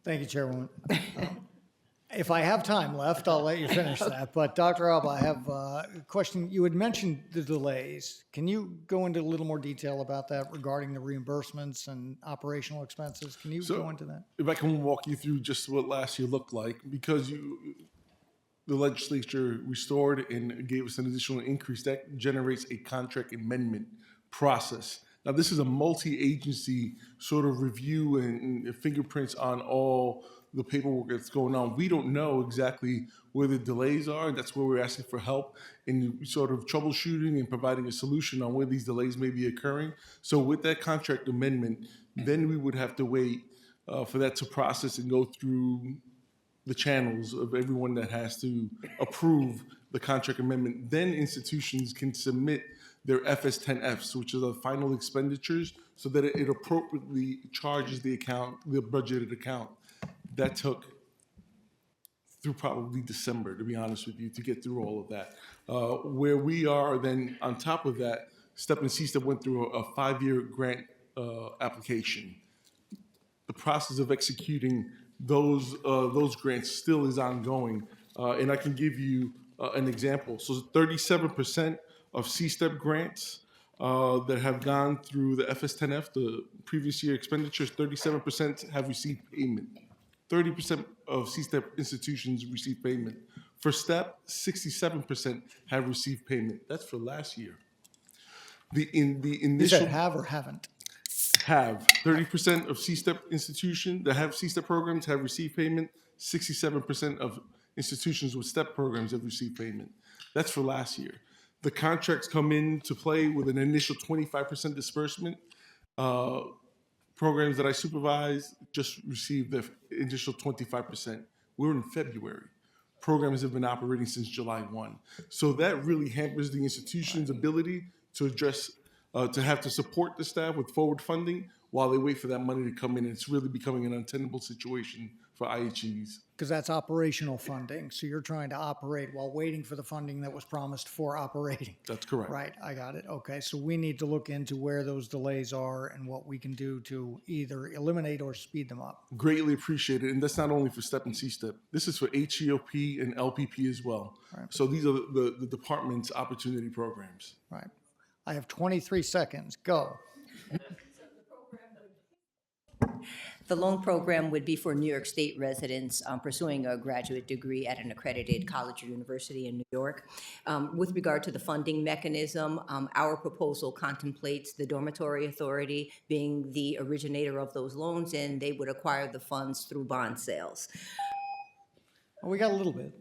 Thank you, Chairwoman. If I have time left, I'll let you finish that. But Dr. Alba, I have a question. You had mentioned the delays. Can you go into a little more detail about that regarding the reimbursements and operational expenses? Can you go into that? If I can walk you through just what last year looked like, because the legislature restored and gave us an additional increase, that generates a contract amendment process. Now, this is a multi-agency sort of review and fingerprints on all the paperwork that's going on. We don't know exactly where the delays are, and that's where we're asking for help in sort of troubleshooting and providing a solution on where these delays may be occurring. So with that contract amendment, then we would have to wait for that to process and go through the channels of everyone that has to approve the contract amendment. Then institutions can submit their FS10Fs, which are the final expenditures, so that it appropriately charges the account, the budgeted account. That took through probably December, to be honest with you, to get through all of that. Where we are then, on top of that, STEP and CSTEP went through a 5-year grant application. The process of executing those grants still is ongoing, and I can give you an example. So 37% of CSTEP grants that have gone through the FS10F, the previous year expenditures, 37% have received payment. 30% of CSTEP institutions receive payment. For STEP, 67% have received payment. That's for last year. The initial You said have or haven't? Have 30% of CSTEP institutions that have CSTEP programs have received payment. 67% of institutions with STEP programs have received payment. That's for last year. The contracts come into play with an initial 25% disbursement. Programs that I supervise just received the initial 25%. We're in February. Programs have been operating since July 1. So that really hampers the institution's ability to address, to have to support the staff with forward funding while they wait for that money to come in. It's really becoming an untenable situation for IHEs. Because that's operational funding. So you're trying to operate while waiting for the funding that was promised for operating. That's correct. Right, I got it. Okay, so we need to look into where those delays are and what we can do to either eliminate or speed them up. Greatly appreciated. And that's not only for STEP and CSTEP. This is for HEOP and LPP as well. Right. So these are the department's opportunity programs. Right. I have 23 seconds. Go. The loan program would be for New York State residents pursuing a graduate degree at an accredited college or university in New York. With regard to the funding mechanism, our proposal contemplates the Dormitory Authority being the originator of those loans, and they would acquire the funds through bond sales. Well, we got a little bit.